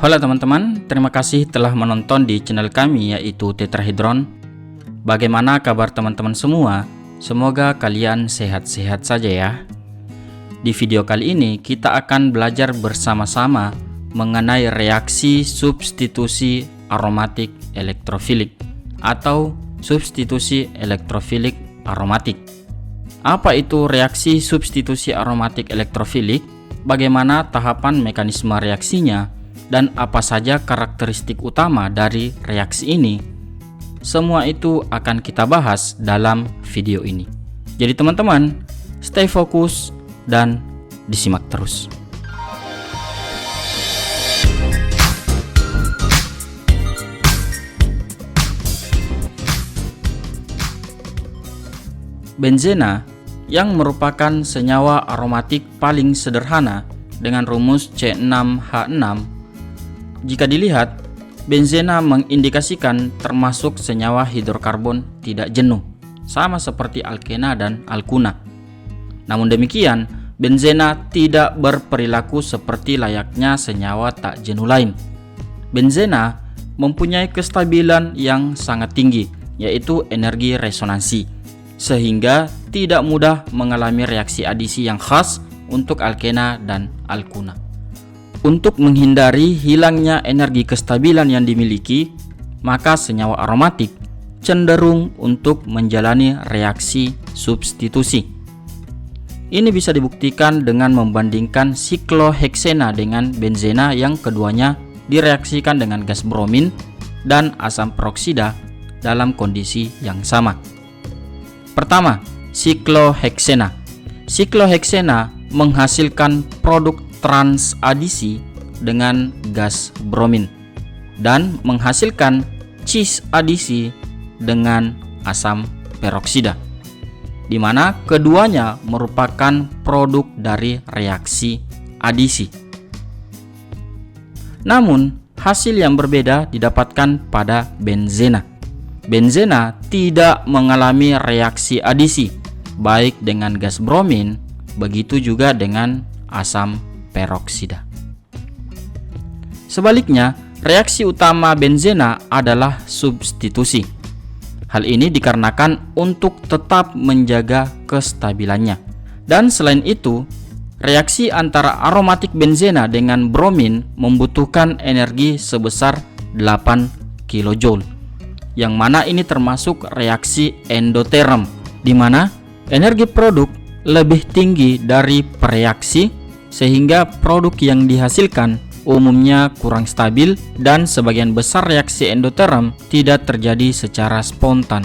Halo teman-teman, terima kasih telah menonton di channel kami yaitu Tetrahedron. Bagaimana kabar teman-teman semua? Semoga kalian sehat-sehat saja ya. Di video kali ini kita akan belajar bersama-sama mengenai reaksi substitusi aromatik elektrofilik atau substitusi elektrofilik aromatik. Apa itu reaksi substitusi aromatik elektrofilik? Bagaimana tahapan mekanisme reaksinya? Dan apa saja karakteristik utama dari reaksi ini? Semua itu akan kita bahas dalam video ini. Jadi teman-teman, stay fokus dan disimak terus. Benzena yang merupakan senyawa aromatik paling sederhana dengan rumus C6H6. Jika dilihat, benzena mengindikasikan termasuk senyawa hidrokarbon tidak jenuh, sama seperti alkena dan alkuna. Namun demikian, benzena tidak berperilaku seperti layaknya senyawa tak jenuh lain. Benzena mempunyai kestabilan yang sangat tinggi, yaitu energi resonansi, sehingga tidak mudah mengalami reaksi adisi yang khas untuk alkena dan alkuna. Untuk menghindari hilangnya energi kestabilan yang dimiliki, maka senyawa aromatik cenderung untuk menjalani reaksi substitusi. Ini bisa dibuktikan dengan membandingkan sikloheksena dengan benzena yang keduanya direaksikan dengan gas bromin dan asam peroksida dalam kondisi yang sama. Pertama, sikloheksena. Sikloheksena menghasilkan produk transadisi dengan gas bromin dan menghasilkan cis adisi dengan asam peroksida, di mana keduanya merupakan produk dari reaksi adisi. Namun, hasil yang berbeda didapatkan pada benzena. Benzena tidak mengalami reaksi adisi, baik dengan gas bromin, begitu juga dengan asam peroksida. Sebaliknya, reaksi utama benzena adalah substitusi. Hal ini dikarenakan untuk tetap menjaga kestabilannya. Dan selain itu, reaksi antara aromatik benzena dengan bromin membutuhkan energi sebesar 8 kJ, yang mana ini termasuk reaksi endoterm, di mana energi produk lebih tinggi dari pereaksi, sehingga produk yang dihasilkan umumnya kurang stabil dan sebagian besar reaksi endoterm tidak terjadi secara spontan.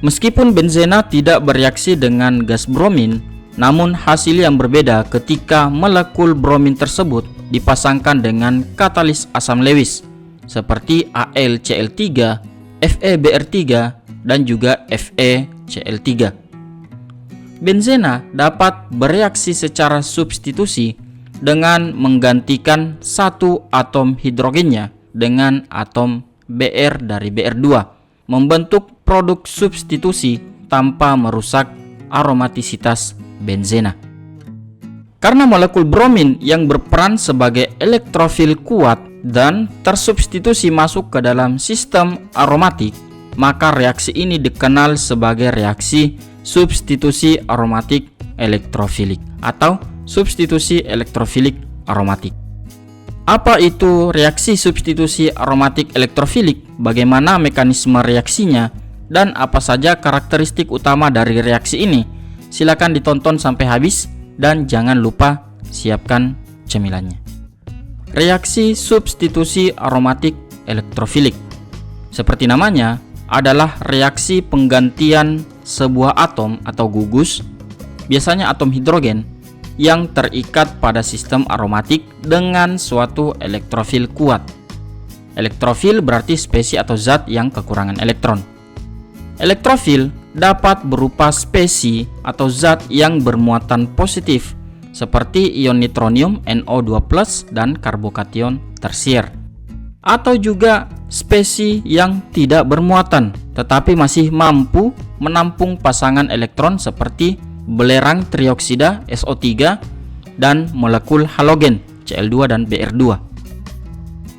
Meskipun benzena tidak bereaksi dengan gas bromin, namun hasil yang berbeda ketika molekul bromin tersebut dipasangkan dengan katalis asam Lewis seperti AlCl3, FeBr3, dan juga FeCl3. Benzena dapat bereaksi secara substitusi dengan menggantikan satu atom hidrogennya dengan atom Br dari Br2, membentuk produk substitusi tanpa merusak aromatisitas benzena. Karena molekul bromin yang berperan sebagai elektrofil kuat dan tersubstitusi masuk ke dalam sistem aromatik, maka reaksi ini dikenal sebagai reaksi substitusi aromatik elektrofilik atau substitusi elektrofilik aromatik. Apa itu reaksi substitusi aromatik elektrofilik? Bagaimana mekanisme reaksinya? Dan apa saja karakteristik utama dari reaksi ini? Silakan ditonton sampai habis dan jangan lupa siapkan cemilannya. Reaksi substitusi aromatik elektrofilik, seperti namanya, adalah reaksi penggantian sebuah atom atau gugus, biasanya atom hidrogen, yang terikat pada sistem aromatik dengan suatu elektrofil kuat. Elektrofil berarti spesies atau zat yang kekurangan elektron. Elektrofil dapat berupa spesies atau zat yang bermuatan positif, seperti ion nitronium NO2+ dan karbokation tersier, atau juga spesies yang tidak bermuatan tetapi masih mampu menampung pasangan elektron seperti belerang trioksida SO3 dan molekul halogen Cl2 dan Br2.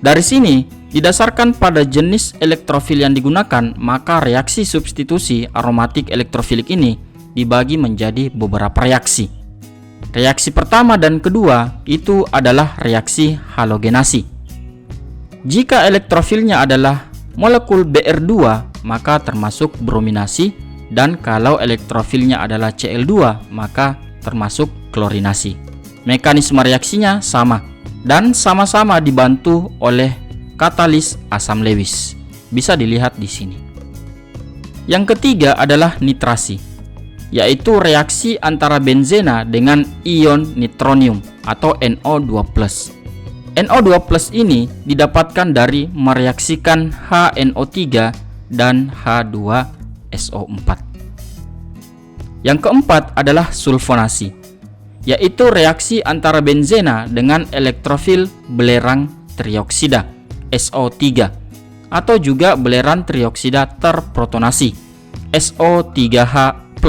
Dari sini, didasarkan pada jenis elektrofil yang digunakan, maka reaksi substitusi aromatik elektrofilik ini dibagi menjadi beberapa reaksi. Reaksi pertama dan kedua itu adalah reaksi halogenasi. Jika elektrofilnya adalah molekul Br2, maka termasuk brominasi, dan kalau elektrofilnya adalah Cl2, maka termasuk klorinasi. Mekanisme reaksinya sama dan sama-sama dibantu oleh katalis asam Lewis. Bisa dilihat di sini. Yang ketiga adalah nitrasi, yaitu reaksi antara benzena dengan ion nitronium atau NO2+. NO2+ ini didapatkan dari mereaksikan HNO3 dan H2SO4. Yang keempat adalah sulfonasi, yaitu reaksi antara benzena dengan elektrofil belerang trioksida SO3 atau juga belerang trioksida terprotonasi SO3H+.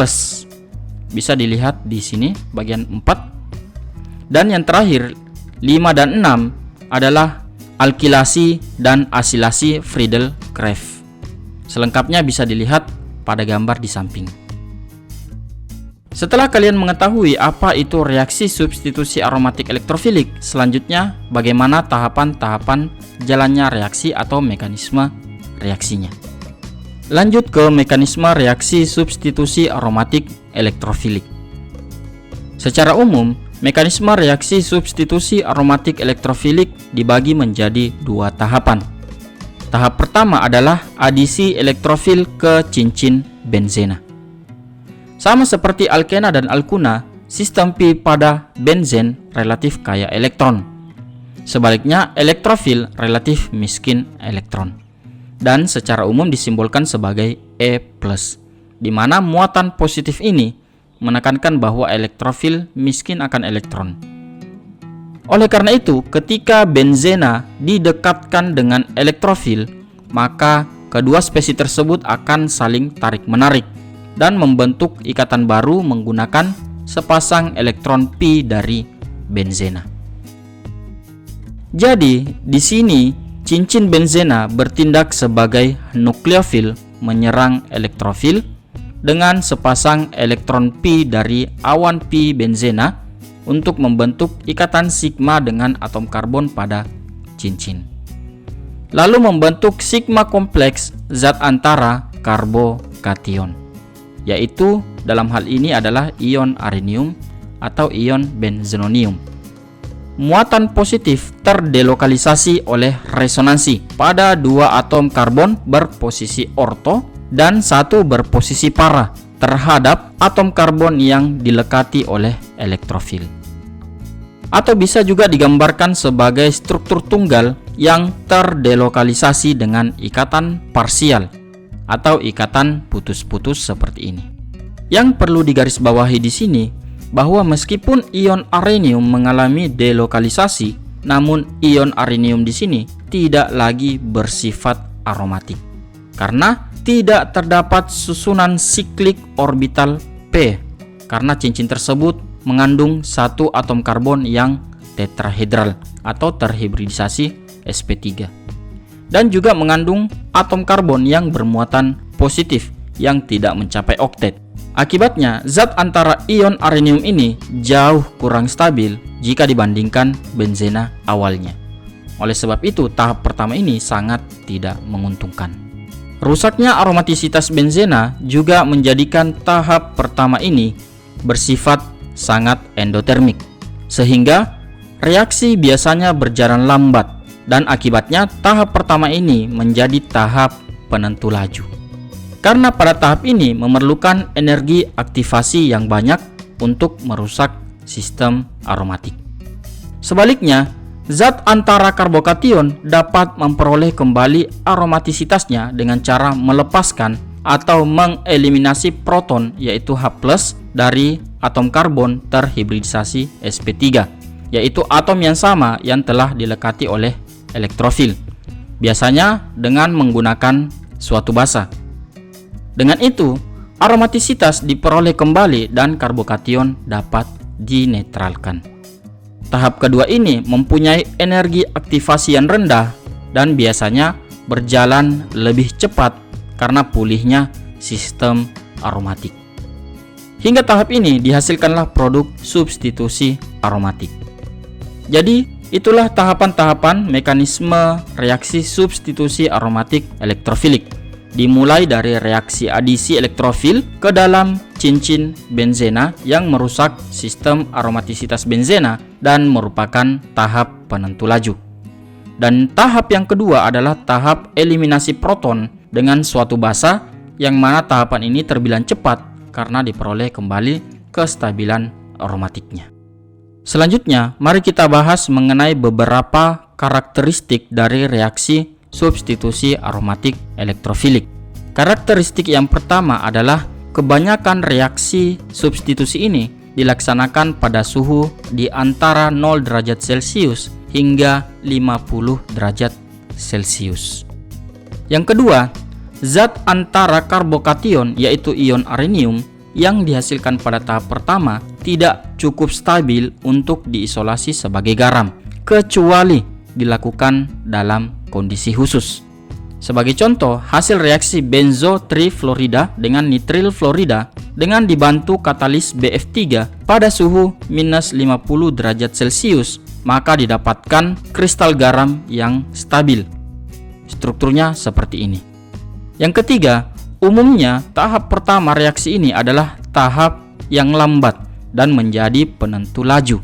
Bisa dilihat di sini bagian 4. Dan yang terakhir 5 dan 6 adalah alkilasi dan asilasi Friedel-Crafts. Selengkapnya bisa dilihat pada gambar di samping. Setelah kalian mengetahui apa itu reaksi substitusi aromatik elektrofilik, selanjutnya bagaimana tahapan-tahapan jalannya reaksi atau mekanisme reaksinya. Lanjut ke mekanisme reaksi substitusi aromatik elektrofilik. Secara umum, mekanisme reaksi substitusi aromatik elektrofilik dibagi menjadi dua tahapan. Tahap pertama adalah adisi elektrofil ke cincin benzena. Sama seperti alkena dan alkuna, sistem pi pada benzen relatif kaya elektron. Sebaliknya, elektrofil relatif miskin elektron. Dan secara umum disimbolkan sebagai E+, di mana muatan positif ini menekankan bahwa elektrofil miskin akan elektron. Oleh karena itu, ketika benzena didekatkan dengan elektrofil, maka kedua spesies tersebut akan saling tarik-menarik dan membentuk ikatan baru menggunakan sepasang elektron pi dari benzena. Jadi, di sini cincin benzena bertindak sebagai nukleofil menyerang elektrofil dengan sepasang elektron pi dari awan pi benzena untuk membentuk ikatan sigma dengan atom karbon pada cincin. Lalu membentuk sigma kompleks zat antara karbokation, yaitu dalam hal ini adalah ion arenium atau ion benzenonium. Muatan positif terdelokalisasi oleh resonansi pada dua atom karbon berposisi orto dan satu berposisi para terhadap atom karbon yang dilekati oleh elektrofil. Atau bisa juga digambarkan sebagai struktur tunggal yang terdelokalisasi dengan ikatan parsial atau ikatan putus-putus seperti ini. Yang perlu digarisbawahi di sini bahwa meskipun ion arenium mengalami delokalisasi, namun ion arenium di sini tidak lagi bersifat aromatik karena tidak terdapat susunan siklik orbital p, karena cincin tersebut mengandung satu atom karbon yang tetrahedral atau terhibridisasi sp3 dan juga mengandung atom karbon yang bermuatan positif yang tidak mencapai oktet. Akibatnya, zat antara ion arenium ini jauh kurang stabil jika dibandingkan benzena awalnya. Oleh sebab itu, tahap pertama ini sangat tidak menguntungkan. Rusaknya aromatisitas benzena juga menjadikan tahap pertama ini bersifat sangat endotermik, sehingga reaksi biasanya berjalan lambat dan akibatnya tahap pertama ini menjadi tahap penentu laju. Karena pada tahap ini memerlukan energi aktivasi yang banyak untuk merusak sistem aromatik. Sebaliknya, zat antara karbokation dapat memperoleh kembali aromatisitasnya dengan cara melepaskan atau mengeliminasi proton yaitu H+ dari atom karbon terhibridisasi sp3, yaitu atom yang sama yang telah dilekati oleh elektrofil, biasanya dengan menggunakan suatu basa. Dengan itu, aromatisitas diperoleh kembali dan karbokation dapat dinetralkan. Tahap kedua ini mempunyai energi aktivasi yang rendah dan biasanya berjalan lebih cepat karena pulihnya sistem aromatik. Hingga tahap ini dihasilkanlah produk substitusi aromatik. Jadi, itulah tahapan-tahapan mekanisme reaksi substitusi aromatik elektrofilik. Dimulai dari reaksi adisi elektrofil ke dalam cincin benzena yang merusak sistem aromatisitas benzena dan merupakan tahap penentu laju. Dan tahap yang kedua adalah tahap eliminasi proton dengan suatu basa, yang mana tahapan ini terbilang cepat karena diperoleh kembali kestabilan aromatiknya. Selanjutnya, mari kita bahas mengenai beberapa karakteristik dari reaksi substitusi aromatik elektrofilik. Karakteristik yang pertama adalah kebanyakan reaksi substitusi ini dilaksanakan pada suhu di antara 0 derajat Celcius hingga 50 derajat Celcius. Yang kedua, zat antara karbokation yaitu ion arenium yang dihasilkan pada tahap pertama tidak cukup stabil untuk diisolasi sebagai garam, kecuali dilakukan dalam kondisi khusus. Sebagai contoh, hasil reaksi benzo trifluorida dengan nitril fluorida dengan dibantu katalis BF3 pada suhu minus 50 derajat Celcius, maka didapatkan kristal garam yang stabil. Strukturnya seperti ini. Yang ketiga, umumnya tahap pertama reaksi ini adalah tahap yang lambat dan menjadi penentu laju,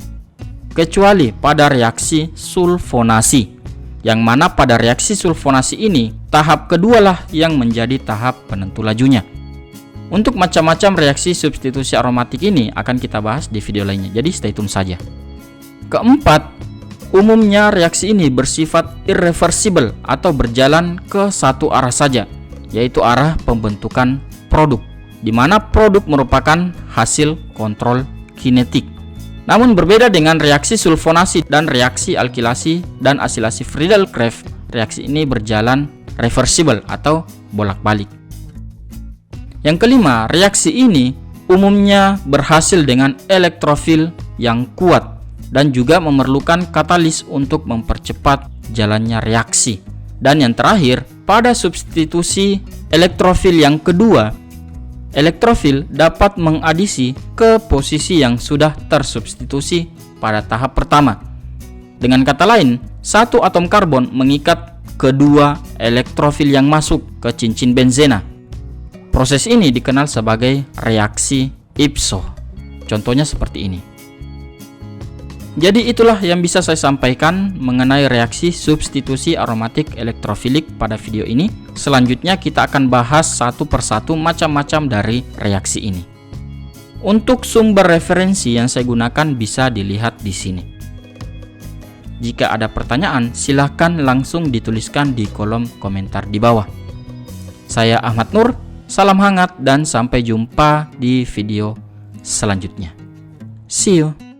kecuali pada reaksi sulfonasi, yang mana pada reaksi sulfonasi ini tahap kedualah yang menjadi tahap penentu lajunya. Untuk macam-macam reaksi substitusi aromatik ini akan kita bahas di video lainnya, jadi stay tune saja. Keempat, umumnya reaksi ini bersifat irreversible atau berjalan ke satu arah saja, yaitu arah pembentukan produk, di mana produk merupakan hasil kontrol kinetik. Namun berbeda dengan reaksi sulfonasi dan reaksi alkilasi dan asilasi Friedel-Crafts, reaksi ini berjalan reversible atau bolak-balik. Yang kelima, reaksi ini umumnya berhasil dengan elektrofil yang kuat dan juga memerlukan katalis untuk mempercepat jalannya reaksi. Dan yang terakhir, pada substitusi elektrofil yang kedua, elektrofil dapat mengadisi ke posisi yang sudah tersubstitusi pada tahap pertama. Dengan kata lain, satu atom karbon mengikat kedua elektrofil yang masuk ke cincin benzena. Proses ini dikenal sebagai reaksi ipso. Contohnya seperti ini. Jadi itulah yang bisa saya sampaikan mengenai reaksi substitusi aromatik elektrofilik pada video ini. Selanjutnya kita akan bahas satu persatu macam-macam dari reaksi ini. Untuk sumber referensi yang saya gunakan bisa dilihat di sini. Jika ada pertanyaan, silahkan langsung dituliskan di kolom komentar di bawah. Saya Ahmad Nur, salam hangat dan sampai jumpa di video selanjutnya. See you!